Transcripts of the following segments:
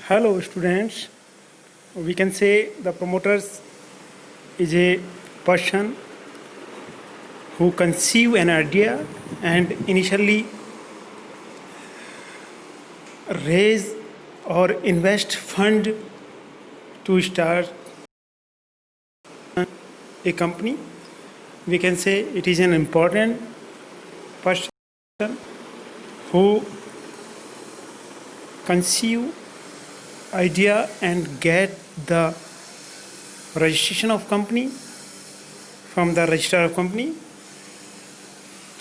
Hello, students. We can say the promoters is a person who conceive an idea and initially raise or invest fund to start a company. We can say it is an important person who conceive idea and get the registration of company from the registrar of company.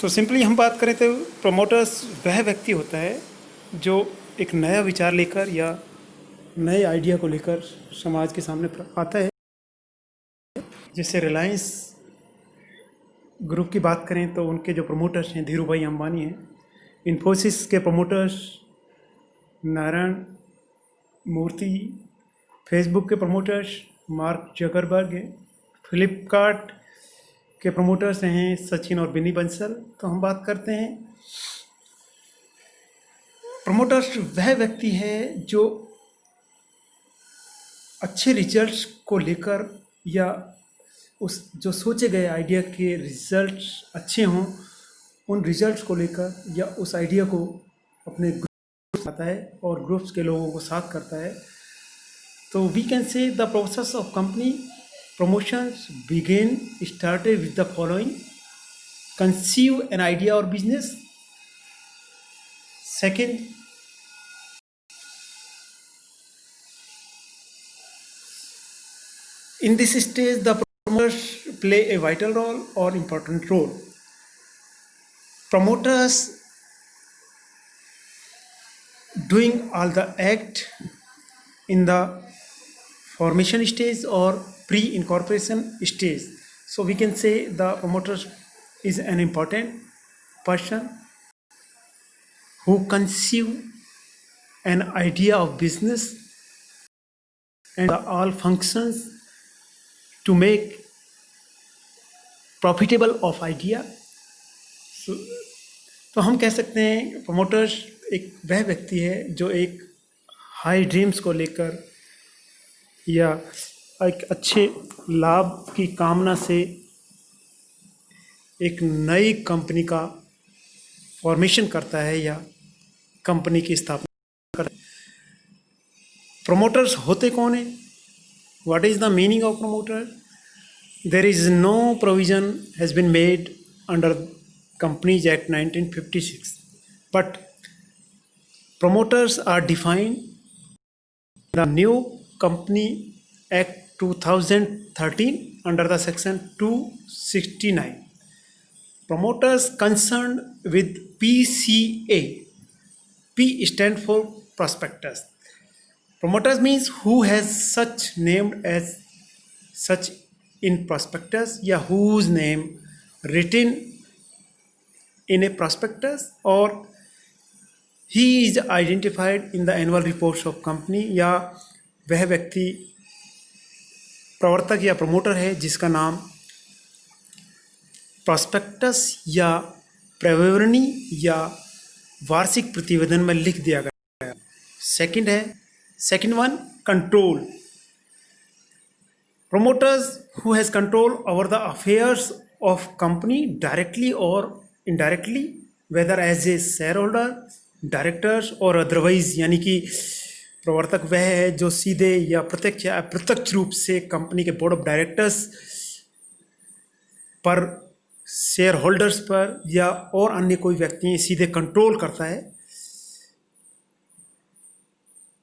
तो simply हम बात करें तो promoters वह व्यक्ति होता है जो एक नया विचार लेकर या नए आइडिया को लेकर समाज के सामने आता है। जैसे रिलायंस ग्रुप की बात करें तो उनके जो प्रमोटर्स हैं धीरू भाई अंबानी हैं। इन्फोसिस के प्रमोटर्स नारायण मूर्ति, फेसबुक के प्रमोटर्स मार्क जकरबर्ग हैं, फ्लिपकार्ट के प्रमोटर्स हैं सचिन और बिनी बंसल। तो हम बात करते हैं प्रमोटर्स वह व्यक्ति है जो अच्छे रिजल्ट्स को लेकर या उस जो सोचे गए आइडिया के रिजल्ट्स अच्छे हों उन रिजल्ट्स को लेकर या उस आइडिया को अपने ग्रुप आता है और ग्रुप्स के लोगों को साथ करता है। तो we can say the process of company promotions started with the following: conceive an idea or business. Second, in this stage the promoters play a vital role or important role. Promoters doing all the act in the formation stage or pre-incorporation stage. So we can say the promoter is an important person who conceive an idea of business and all functions to make profitable of idea. तो हम कह सकते हैं promoters एक वह व्यक्ति है जो एक हाई ड्रीम्स को लेकर या एक अच्छे लाभ की कामना से एक नई कंपनी का फॉर्मेशन करता है या कंपनी की स्थापना करता है। प्रमोटर्स होते कौन हैं? What is the meaning of promoter? There is no provision has been made under companies act 1956, but promoters are defined the new company act 2013 under the section 269. Promoters concerned with PCA. P stand for prospectus. Promoters means who has such named as such in prospectus या whose name written in a prospectus or he is identified in the annual reports of company, या वह व्यक्ति प्रवर्तक या promoter है जिसका नाम prospectus या प्रविवरणी या वार्षिक प्रतिवेदन में लिख दिया गया। Second one control. promoters who has control over the affairs of company directly or indirectly, whether as a shareholder, directors और अदरवाइज, यानी कि प्रवर्तक वह है जो सीधे या प्रत्यक्ष या अप्रत्यक्ष रूप से कंपनी के बोर्ड ऑफ डायरेक्टर्स पर, शेयर होल्डर्स पर या और अन्य कोई व्यक्ति सीधे कंट्रोल करता है।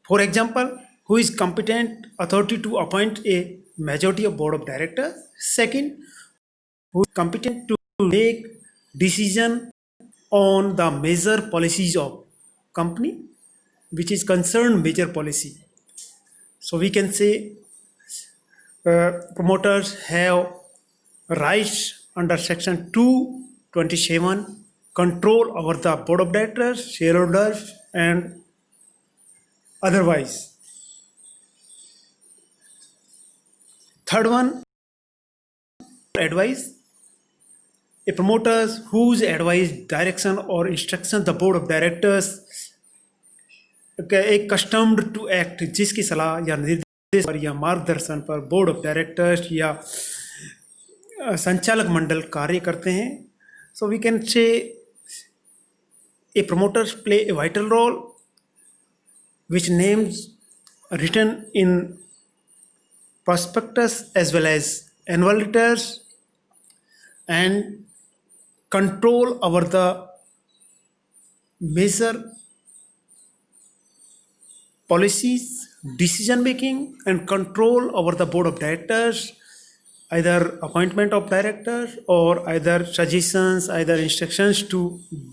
For example, who is competent authority to appoint a majority of board of directors. Second, who is competent to make decision on the major policies of company, which is concerned major policy. So we can say promoters have rights under section 227, control over the board of directors, shareholders and otherwise. Third one, advice. A promoter whose advice, direction or instruction the board of directors एक कस्टम्ड to act, जिसकी सलाह या निर्देश पर या मार्गदर्शन पर board of directors या संचालक मंडल कार्य करते हैं. सो वी कैन से ए promoters play a vital role which names written in prospectus as well as annual letters and control over the major policies, decision making, and control over the board of directors, either appointment of directors or either suggestions, either instructions to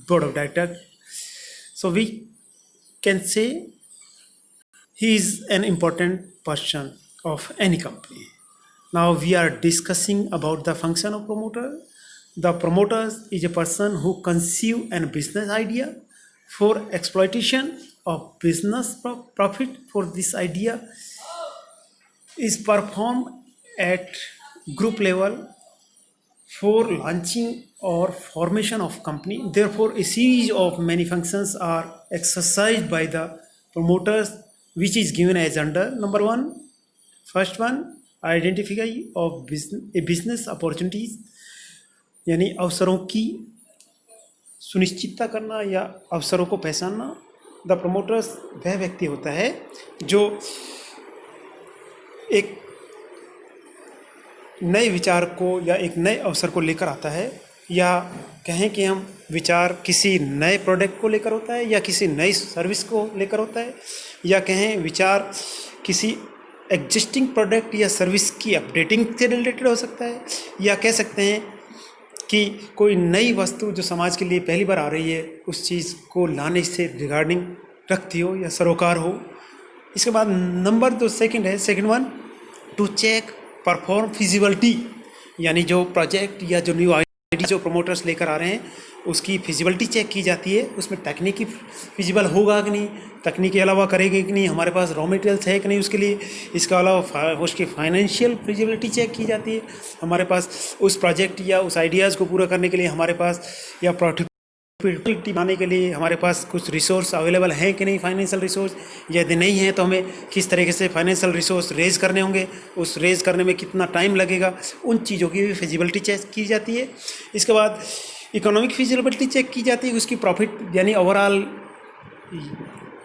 board of directors. So we can say he is an important person of any company. Now we are discussing about the function of promoter. The promoter is a person who conceive a business idea for exploitation of business profit. For this idea is performed at group level for launching or formation of company. Therefore, a series of many functions are exercised by the promoters, which is given as under number one. First one, identify of business opportunities, यानी अवसरों की सुनिश्चितता करना या अवसरों को पहचानना. The promoters वह व्यक्ति होता है जो एक नए विचार को या एक नए अवसर को लेकर आता है, या कहें कि हम विचार किसी नए प्रोडक्ट को लेकर होता है या किसी नई सर्विस को लेकर होता है, या कहें विचार किसी एग्जिस्टिंग प्रोडक्ट या सर्विस की अपडेटिंग से रिलेटेड हो सकता है, या कह सकते हैं कि कोई नई वस्तु जो समाज के लिए पहली बार आ रही है उस चीज़ को लाने से रिगार्डिंग रखती हो या सरोकार हो. इसके बाद नंबर दो सेकंड है, second one, to check perform feasibility, यानी जो प्रोजेक्ट या जो न्यू आइडिया जो प्रमोटर्स लेकर आ रहे हैं उसकी फिजिबिलिटी चेक की जाती है. उसमें तकनीकी फिजिबल होगा कि नहीं, तकनीक के अलावा करेंगे कि नहीं, हमारे पास रॉ मटेरियल्स है कि नहीं उसके लिए. इसके अलावा उसकी फाइनेंशियल फिजिबिलिटी चेक की जाती है. हमारे पास उस प्रोजेक्ट या उस आइडियाज़ को पूरा करने के लिए हमारे पास या प्रॉफिटेबिलिटी बनाने के लिए हमारे पास कुछ रिसोर्स अवेलेबल हैं कि नहीं, फाइनेंशियल रिसोर्स. यदि नहीं है तो हमें किस तरीके से फाइनेंशियल रिसोर्स रेज करने होंगे, उस रेज करने में कितना टाइम लगेगा, उन चीज़ों की भी फिजिबिलिटी चेक की जाती है. इसके बाद इकोनॉमिक फिजिबिलिटी चेक की जाती है, उसकी प्रॉफिट यानी ओवरऑल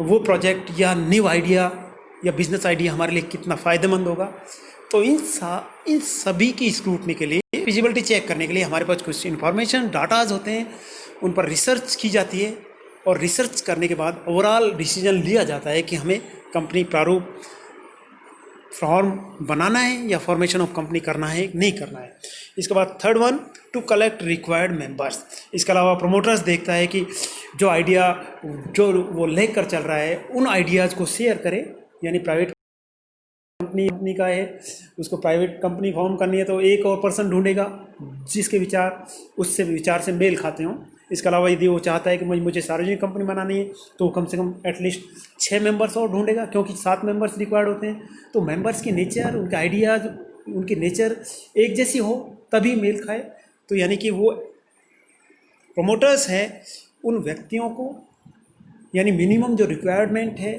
वो प्रोजेक्ट या न्यू आइडिया या बिजनेस आइडिया हमारे लिए कितना फ़ायदेमंद होगा. तो इन सभी की स्क्रूटनी के लिए, फिजिबिलिटी चेक करने के लिए हमारे पास कुछ इन्फॉर्मेशन डाटाज होते हैं, उन पर रिसर्च की जाती है, और रिसर्च करने के बाद ओवरऑल डिसीजन लिया जाता है कि हमें कंपनी प्रारूप फॉर्म बनाना है या फॉर्मेशन ऑफ कंपनी करना है नहीं करना है. इसके बाद third one, to collect required members. इसके अलावा प्रमोटर्स देखता है कि जो आइडिया जो वो लेकर चल रहा है उन आइडियाज़ को शेयर करे, यानी प्राइवेट कंपनी का है उसको प्राइवेट कंपनी फॉर्म करनी है तो एक और पर्सन ढूंढेगा जिसके विचार उससे विचार से मेल खाते हों. इसके अलावा यदि वो चाहता है कि मुझे सार्वजनिक कंपनी बनानी है तो कम से कम एटलीस्ट 6 मेंबर्स और ढूंढेगा, क्योंकि 7 मेंबर्स रिक्वायर्ड होते हैं. तो मेंबर्स की नेचर, उनके आइडियाज़, उनकी नेचर एक जैसी हो तभी मेल खाए. तो यानी कि वो प्रमोटर्स है उन व्यक्तियों को, यानी मिनिमम जो रिक्वायरमेंट है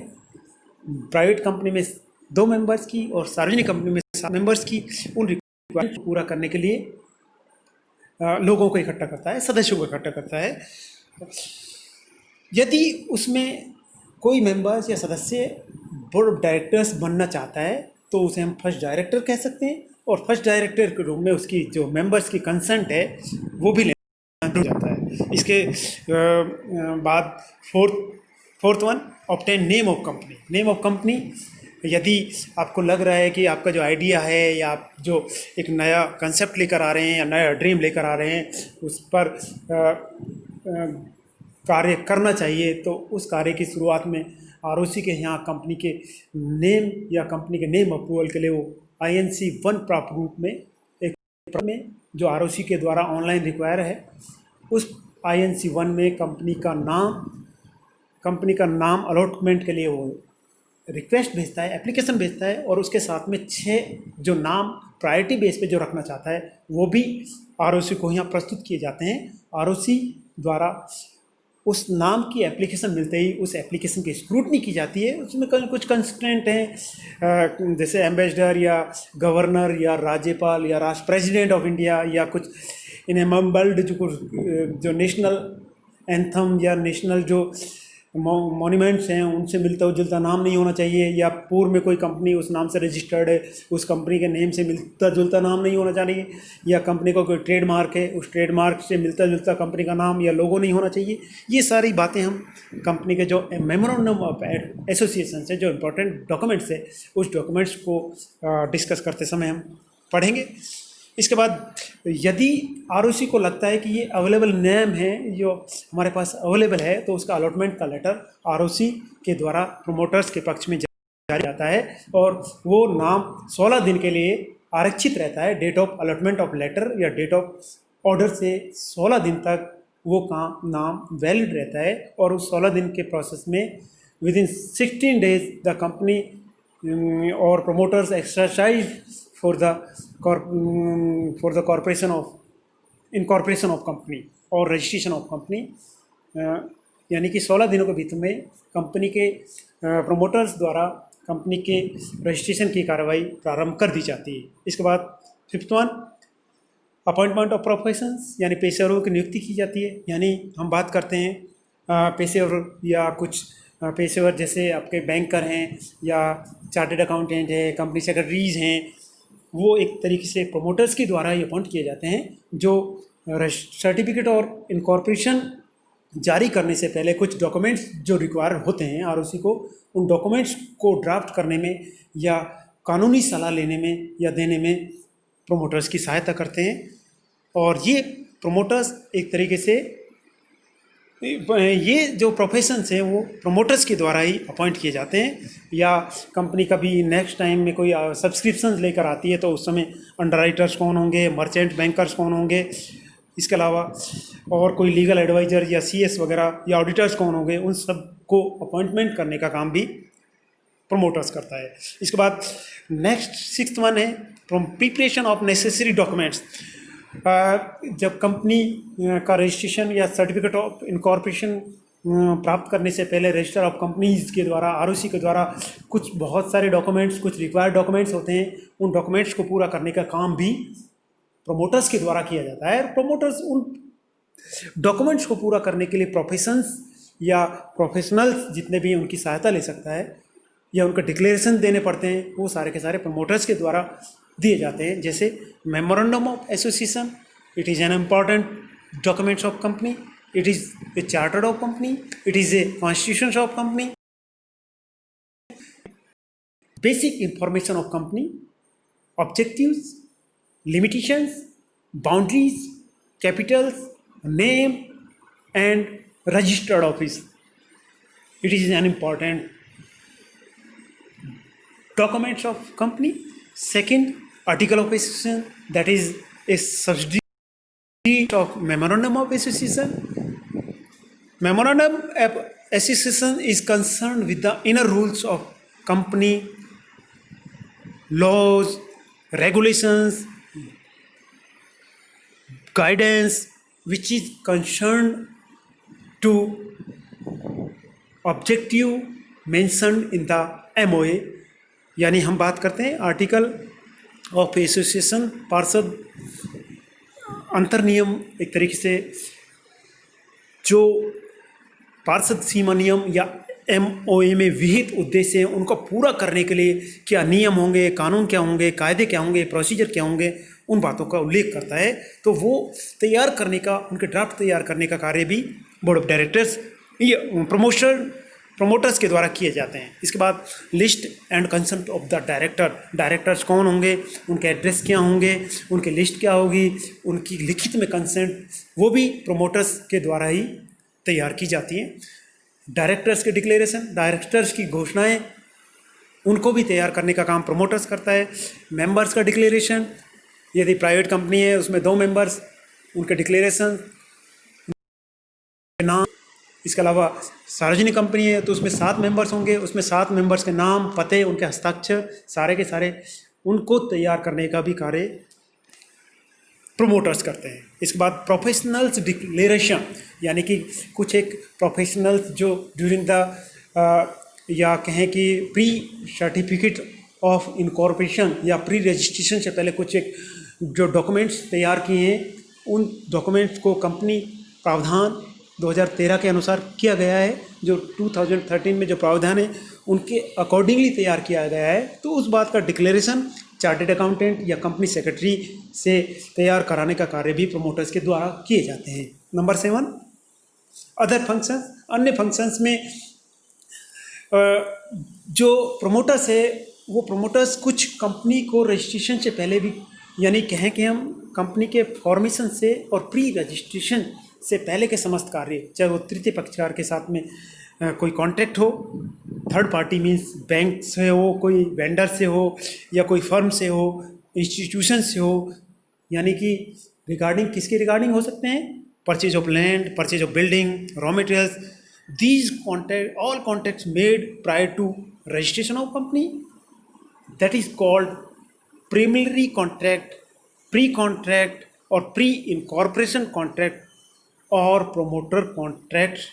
प्राइवेट कंपनी में 2 मेंबर्स की और सार्वजनिक कंपनी में 7 मेंबर्स की, उन रिक्वायरमेंट को पूरा करने के लिए लोगों को इकट्ठा करता है, सदस्यों को इकट्ठा करता है. यदि उसमें कोई मेंबर्स या सदस्य बोर्ड ऑफ डायरेक्टर्स बनना चाहता है तो उसे हम फर्स्ट डायरेक्टर कह सकते हैं, और फर्स्ट डायरेक्टर के रूप में उसकी जो मेंबर्स की कंसेंट है वो भी लेना जाता है. इसके बाद fourth one, obtain name of company. Name of company, यदि आपको लग रहा है कि आपका जो आइडिया है या आप जो एक नया कंसेप्ट लेकर आ रहे हैं या नया ड्रीम लेकर आ रहे हैं उस पर कार्य करना चाहिए, तो उस कार्य की शुरुआत में आरओसी के यहाँ कंपनी के नेम या कंपनी के नेम अप्रूवल के लिए वो INC 1 प्राप्त रूप में एक में जो आरओसी के द्वारा ऑनलाइन रिक्वायर है, उस INC 1 में कंपनी का नाम अलॉटमेंट के लिए वो रिक्वेस्ट भेजता है, एप्लीकेशन भेजता है, और उसके साथ में 6 जो नाम प्रायोरिटी बेस पे जो रखना चाहता है वो भी आरओसी को यहाँ प्रस्तुत किए जाते हैं. आरओसी द्वारा उस नाम की एप्लीकेशन मिलते ही उस एप्लीकेशन की स्क्रूटनी की जाती है। उसमें कुछ कंस्ट्रेंट हैं, जैसे एम्बेसडर या गवर्नर या राज्यपाल या राष्ट्र प्रेसिडेंट ऑफ इंडिया या कुछ इन मम्बल्ड जो नेशनल एंथम या नेशनल जो मॉन्यूमेंट्स हैं उनसे मिलता जुलता नाम नहीं होना चाहिए, या पूर्व में कोई कंपनी उस नाम से रजिस्टर्ड है उस कंपनी के नेम से मिलता जुलता नाम नहीं होना चाहिए, या कंपनी का कोई ट्रेडमार्क है उस ट्रेडमार्क से मिलता जुलता कंपनी का नाम या लोगो नहीं होना चाहिए। ये सारी बातें हम कंपनी के जो मेमोरेंडम ऑफ एसोसिएशन से जो इम्पोर्टेंट डॉक्यूमेंट्स है उस डॉक्यूमेंट्स को डिस्कस करते समय हम पढ़ेंगे। इसके बाद यदि आरओसी को लगता है कि ये अवेलेबल नेम है जो हमारे पास अवेलेबल है तो उसका अलॉटमेंट का लेटर आरओसी के द्वारा प्रमोटर्स के पक्ष में जारी जाता है और वो नाम 16 दिन के लिए आरक्षित रहता है। Date of allotment of letter या डेट ऑफ ऑर्डर से 16 दिन तक वो नाम वैलिड रहता है और उस 16 दिन के प्रोसेस में within 16 days the company और promoters exercise for the corporation of incorporation of company और रजिस्ट्रेशन ऑफ कंपनी, यानी कि 16 दिनों के भीतर में कंपनी के प्रमोटर्स द्वारा कंपनी के रजिस्ट्रेशन की कार्रवाई प्रारंभ कर दी जाती है। इसके बाद 5th one appointment of professions, यानी पेशेवरों की नियुक्ति की जाती है। यानी हम बात करते हैं पेशेवर या कुछ पेशेवर जैसे आपके बैंकर हैं या चार्टेड अकाउंटेंट है, कंपनी सेक्रेटरीज हैं, वो एक तरीके से प्रमोटर्स के द्वारा ही अपॉइंट किए जाते हैं जो सर्टिफिकेट और इनकॉर्पोरेशन जारी करने से पहले कुछ डॉक्यूमेंट्स जो रिक्वायर होते हैं आरओसी को, उन डॉक्यूमेंट्स को ड्राफ्ट करने में या कानूनी सलाह लेने में या देने में प्रमोटर्स की सहायता करते हैं। और ये प्रमोटर्स एक तरीके से ये जो प्रोफेशंस हैं वो प्रमोटर्स के द्वारा ही अपॉइंट किए जाते हैं, या कंपनी कभी नेक्स्ट टाइम में कोई सब्सक्रिप्शन लेकर आती है तो उस समय अंडरराइटर्स कौन होंगे, मर्चेंट बैंकर्स कौन होंगे, इसके अलावा और कोई लीगल एडवाइज़र या सीएस वगैरह या ऑडिटर्स कौन होंगे, उन सब को अपॉइंटमेंट करने का काम भी प्रमोटर्स करता है। इसके बाद नेक्स्ट 6th वन है प्रिपरेशन ऑफ नेसेसरी डॉक्यूमेंट्स। जब कंपनी का रजिस्ट्रेशन या सर्टिफिकेट ऑफ इनकॉर्पोरेशन प्राप्त करने से पहले रजिस्टर ऑफ कंपनीज के द्वारा आरओसी के द्वारा कुछ बहुत सारे डॉक्यूमेंट्स, कुछ रिक्वायर्ड डॉक्यूमेंट्स होते हैं, उन डॉक्यूमेंट्स को पूरा करने का काम भी प्रमोटर्स के द्वारा किया जाता है। और प्रमोटर्स उन डॉक्यूमेंट्स को पूरा करने के लिए प्रोफेशंस या प्रोफेशनल्स जितने भी उनकी सहायता ले सकता है या उनका डिक्लेरेशन देने पड़ते हैं, वो सारे के सारे प्रमोटर्स के द्वारा दिए जाते हैं। जैसे memorandum of association, it is an important documents of company, it is a charter of company, it is a constitution of company, basic information of company, objectives, limitations, boundaries, capitals, name and registered office. It is an important documents of company. Second, article of association, that is a subsidiary of memorandum of association. Memorandum of association is concerned with the inner rules of company, laws, regulations, guidance which is concerned to objective mentioned in the MOA। यानी हम बात करते हैं article of association, पार्षद अंतर्नियम, एक तरीके से जो पार्षद सीमा नियम या MOA में विहित उद्देश्य हैं उनको पूरा करने के लिए क्या नियम होंगे, कानून क्या होंगे, कायदे क्या होंगे, प्रोसीजर क्या होंगे, उन बातों का उल्लेख करता है। तो वो तैयार करने का, उनके ड्राफ्ट तैयार करने का कार्य भी बोर्ड ऑफ डायरेक्टर्स या प्रमोटर्स के द्वारा किए जाते हैं। इसके बाद list and consent of the directors कौन होंगे, उनके एड्रेस क्या होंगे, उनकी लिस्ट क्या होगी, उनकी लिखित में कंसेंट, वो भी प्रमोटर्स के द्वारा ही तैयार की जाती हैं। डायरेक्टर्स के डिक्लेरेशन, डायरेक्टर्स की घोषणाएं, उनको भी तैयार करने का काम प्रमोटर्स करता है। मेंबर्स का डिक्लेरेशन, यदि प्राइवेट कंपनी है उसमें 2 मेंबर्स, उनके डिक्लेरेशन, नाम। इसके अलावा सार्वजनिक कंपनी है तो उसमें 7 मेंबर्स होंगे, उसमें 7 मेंबर्स के नाम, पते, उनके हस्ताक्षर, सारे के सारे उनको तैयार करने का भी कार्य प्रोमोटर्स करते हैं। इसके बाद प्रोफेशनल्स डिक्लेरेशन, यानी कि कुछ एक प्रोफेशनल्स जो ड्यूरिंग द या कहें कि प्री सर्टिफिकेट ऑफ इनकॉर्पोरेशन या प्री रजिस्ट्रेशन से पहले कुछ एक जो डॉक्यूमेंट्स तैयार किए हैं, उन डॉक्यूमेंट्स को कंपनी प्रावधान 2013 के अनुसार किया गया है, जो 2013 में जो प्रावधान है उनके अकॉर्डिंगली तैयार किया गया है। तो उस बात का डिक्लेरेशन चार्टेड अकाउंटेंट या कंपनी सेक्रेटरी से तैयार कराने का कार्य भी प्रमोटर्स के द्वारा किए जाते हैं। Number 7, other functions. अन्य फंक्शंस में जो प्रमोटर्स है वो प्रमोटर्स कुछ कंपनी को रजिस्ट्रेशन से पहले भी, यानी कहें कि हम कंपनी के फॉर्मेशन से और प्री रजिस्ट्रेशन से पहले के समस्त कार्य, चाहे वो तृतीय पक्षकार के साथ में कोई कॉन्ट्रैक्ट हो, थर्ड पार्टी मीन्स बैंक से हो, कोई वेंडर से हो, या कोई फर्म से हो, इंस्टीट्यूशन से हो, यानी कि रिगार्डिंग किसके रिगार्डिंग हो सकते हैं? Purchase of land, purchase of building, raw materials, these contract all contracts made prior to registration of company, that is called preliminary contract, pre-contract or pre-incorporation contract or promoter contract.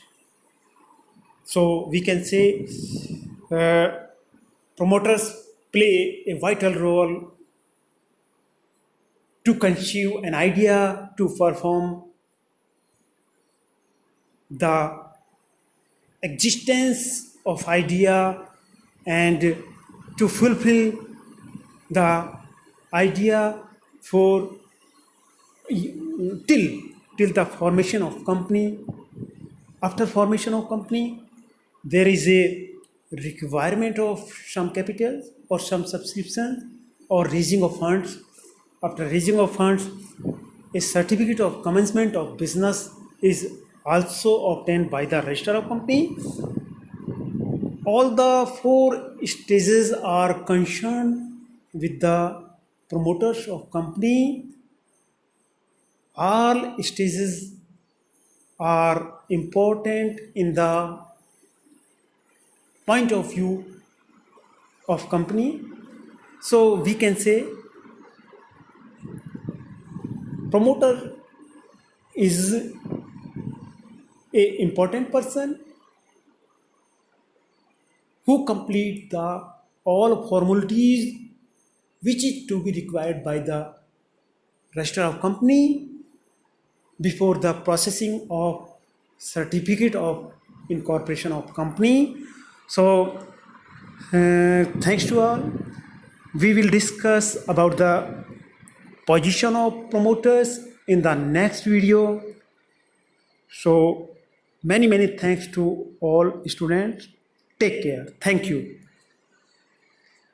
So we can say promoters play a vital role to conceive an idea, to perform the existence of idea and to fulfill the idea for till the formation of company. After formation of company, there is a requirement of some capital or some subscription or raising of funds. After raising of funds, a certificate of commencement of business is also obtained by the registrar of company. All the 4 stages are concerned with the promoters of company. All stages are important in the point of view of company. So we can say promoter is a important person who complete the all formalities which is to be required by the registrar of company before the processing of certificate of incorporation of company. So thanks to all. We will discuss about the position of promoters in the next video. So many thanks to all students. Take care. Thank you.